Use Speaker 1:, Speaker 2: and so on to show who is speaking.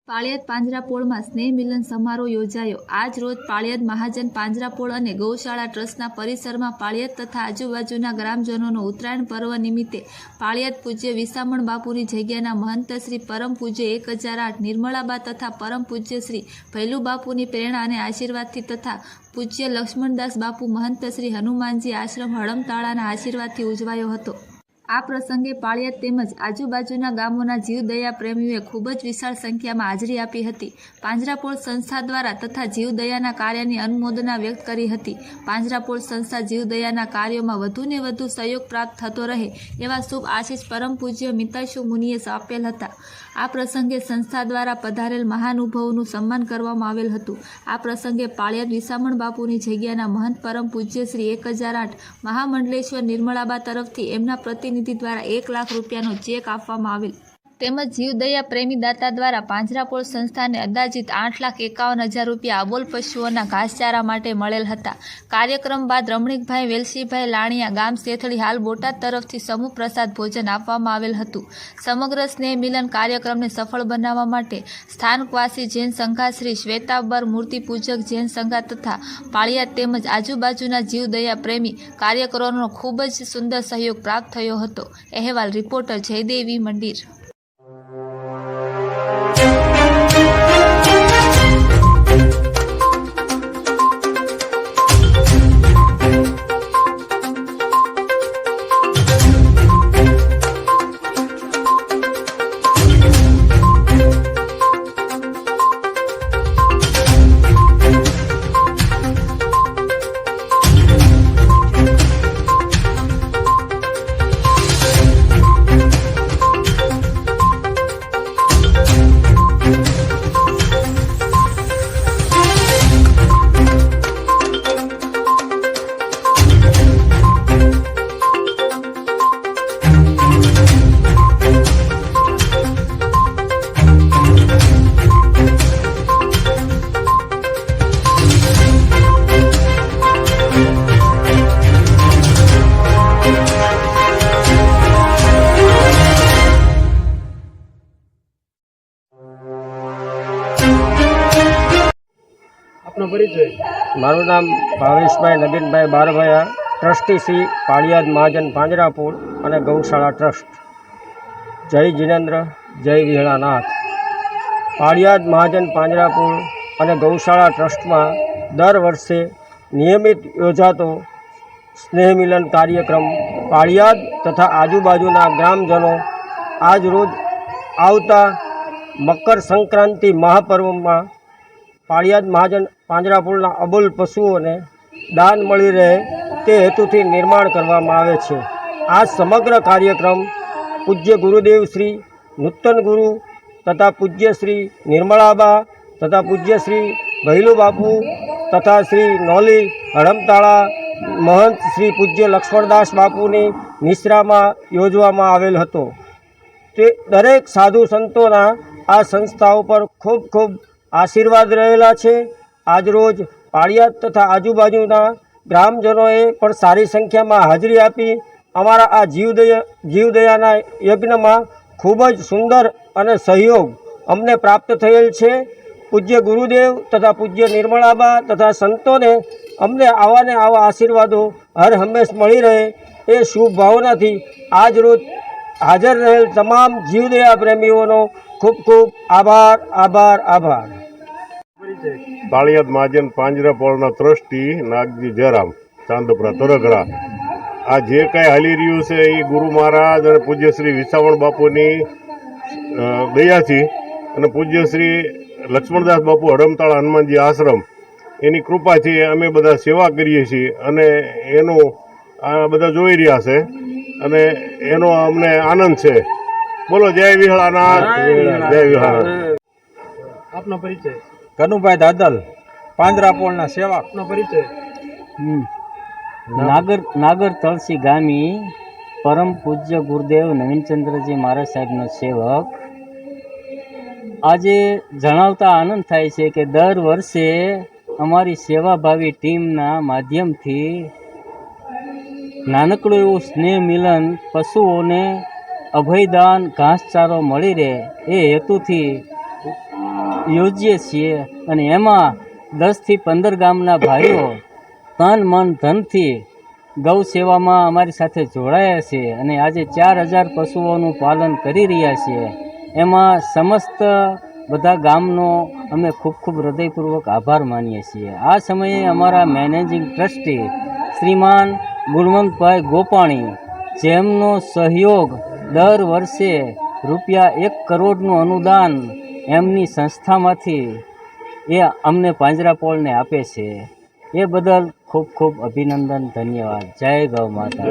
Speaker 1: પાળિયાદ પાંજરાપોળમાં સ્નેહ મિલન સમારોહ યોજાયો। આજ રોજ પાળિયાદ મહાજન પાંજરાપોળ અને ગૌશાળા ટ્રસ્ટના પરિસરમાં પાળિયાદ તથા આજુબાજુના ગ્રામજનોનો ઉત્તરાયણ પર્વ નિમિત્તે પાળિયાદ પૂજ્ય વિસામણ બાપુની જગ્યાના મહંત શ્રી પરમ પૂજ્ય 1008 નિર્મળાબા તથા પરમ પૂજ્ય શ્રી ભૈલુ બાપુની પ્રેરણા અને આશીર્વાદથી તથા પૂજ્ય લક્ષ્મણદાસ બાપુ મહંત શ્રી હનુમાનજી આશ્રમ હડમતાળાના આશીર્વાદથી ઉજવાયો હતો। આ પ્રસંગે પાળિયાદ તેમજ આજુબાજુના ગામોના જીવદયા પ્રેમીઓએ ખૂબ જ વિશાળ સંખ્યામાં હાજરી આપી હતી। પાંજરાપોળ સંસ્થા દ્વારા તથા જીવદયાના કાર્યની અનુમોદના વ્યક્ત કરી હતી। પાંજરાપોળ સંસ્થા જીવદયાના કાર્યોમાં વધુને વધુ સહયોગ પ્રાપ્ત થતો રહે એવા શુભ આશીષ પરમ પૂજ્ય મિતાશુ મુનિએ આપેલ હતા। આ પ્રસંગે સંસ્થા દ્વારા પધારેલ મહાનુભાવોનું સન્માન કરવામાં આવેલ હતું। આ પ્રસંગે પાળિયાદ વિસામણ બાપુની જગ્યાના મહંત પરમ પૂજ્ય શ્રી 1008 મહામંડલેશ્વર નિર્મળાબા તરફથી એમના પ્રતિનિધિ દ્વારા 1 લાખ રૂપિયાનો ચેક આપવામાં આવેલ તેમજ જીવદયા પ્રેમી દાતા દ્વારા પાંજરાપોળ સંસ્થાને અંદાજિત 8,51,000 રૂપિયા અબોલ પશુઓના ઘાસચારા માટે મળેલ હતા। કાર્યક્રમ બાદ રમણીકભાઈ વેલસીભાઈ લાણિયા ગામ સેથળી હાલ બોટાદ તરફથી સમૂહ પ્રસાદ ભોજન આપવામાં આવેલ હતું। સમગ્ર સ્નેહ મિલન કાર્યક્રમને સફળ બનાવવા માટે સ્થાનકવાસી જૈન સંઘા શ્રી શ્વેતાંબર મૂર્તિ પૂજક જૈન સંઘા તથા પાળિયાદ તેમજ આજુબાજુના જીવદયા પ્રેમી કાર્યકરોનો ખૂબ જ સુંદર સહયોગ પ્રાપ્ત થયો હતો। અહેવાલ રિપોર્ટર જયદેવી મંદિર।
Speaker 2: મારું નામ ભાવેશભાઈ નગીનભાઈ બારભાયા, ટ્રસ્ટી શ્રી પાળિયાદ મહાજન પાંજરાપોળ અને ગૌશાળા ટ્રસ્ટ। જય જિનેન્દ્ર, જય વિહળાનાથ। પાળિયાદ મહાજન પાંજરાપોળ અને ગૌશાળા ટ્રસ્ટમાં દર વર્ષે નિયમિત યોજાતો સ્નેહ મિલન કાર્યક્રમ પાળિયાદ તથા આજુબાજુના ગ્રામજનો આજ રોજ આવતા મકર સંક્રાંતિ મહાપર્વમાં પાળિયાદ મહાજન પાંજરાપોળના અબોલ પશુઓને દાન મળી રહે તે હેતુથી નિર્માણ કરવામાં આવે છે। આ સમગ્ર કાર્યક્રમ પૂજ્ય ગુરુદેવ શ્રી નૂતન ગુરુ તથા પૂજ્ય શ્રી નિર્મળાબા તથા પૂજ્ય શ્રી ભૈલુ બાપુ તથા શ્રી નોલી હડમતાળા મહંત શ્રી પૂજ્ય લક્ષ્મણદાસ બાપુની નિશ્રામાં યોજવામાં આવેલ હતો। તે દરેક સાધુ સંતોના આ સંસ્થાઓ પર ખૂબ ખૂબ આશીર્વાદ રહેલા છે। આજરોજ પાળિયાદ તથા આજુબાજુના ગ્રામજનોએ પણ સારી સંખ્યામાં હાજરી આપી અમારા આ જીવદયાના યજ્ઞમાં ખૂબ જ સુંદર અને સહયોગ અમને પ્રાપ્ત થયેલ છે। પૂજ્ય ગુરુદેવ તથા પૂજ્ય નિર્મળાબા તથા સંતોને અમને આવા ને આવા આશીર્વાદો હર હંમેશ મળી રહે એ શુભ ભાવનાથી આજ રોજ હાજર રહેલ તમામ જીવદયા પ્રેમીઓનો ખૂબ ખૂબ આભાર આભાર આભાર।
Speaker 3: પાળિયાદ મહાજન પાંજરાપોળના ટ્રસ્ટી નાગજી જયરામ ચાંદપરા તરગડા। આ જે કાંઈ હાલી રહ્યું છે એ ગુરુ મહારાજ અને પૂજ્ય શ્રી વિસાવણ બાપુની દયાથી અને પૂજ્ય શ્રી લક્ષ્મણદાસ બાપુ હડમતાળા હનુમાનજી આશ્રમ એની કૃપાથી અમે બધા સેવા કરીએ છીએ અને એનું આ બધા જોઈ રહ્યા છે અને એનો અમને આનંદ છે। બોલો જય વિહળાનાથ, જય વિહળાનાથ।
Speaker 2: આપનો પરિચય?
Speaker 4: કનુભાઈ દાદલ, પાંજરાપોળના સેવક।
Speaker 2: આપનો પરિચય?
Speaker 5: નાગર તળસી ગામી પરમ પૂજ્ય ગુરુદેવ નવીનચંદ્રજી મહારાજ સાહેબનો સેવક। આજે જણાવતા આનંદ થાય છે કે દર વર્ષે અમારી સેવાભાવી ટીમના માધ્યમથી નાનકડું એવું સ્નેહ મિલન પશુઓને અભયદાન ઘાસચારો મળી રહે એ હેતુથી યોજીએ છીએ અને એમાં 10 થી 15 ગામના ભાઈઓ તન મન ધનથી ગૌ સેવામાં અમારી સાથે જોડાયા છે અને આજે 4000 પશુઓનું પાલન કરી રહ્યા છીએ. એમાં સમસ્ત બધા ગામનો અમે ખૂબ ખૂબ હૃદયપૂર્વક આભાર માનીએ છીએ. આ સમયે અમારા મેનેજિંગ ટ્રસ્ટી શ્રીમાન ગુણવંતભાઈ ગોપાણી, જેમનો સહયોગ દર વર્ષે ₹1 કરોડનું અનુદાન એમની સંસ્થામાંથી એ અમને પાંજરાપોળને આપે છે. એ બદલ ખૂબ ખૂબ અભિનંદન, ધન્યવાદ. જય ગૌ માતા.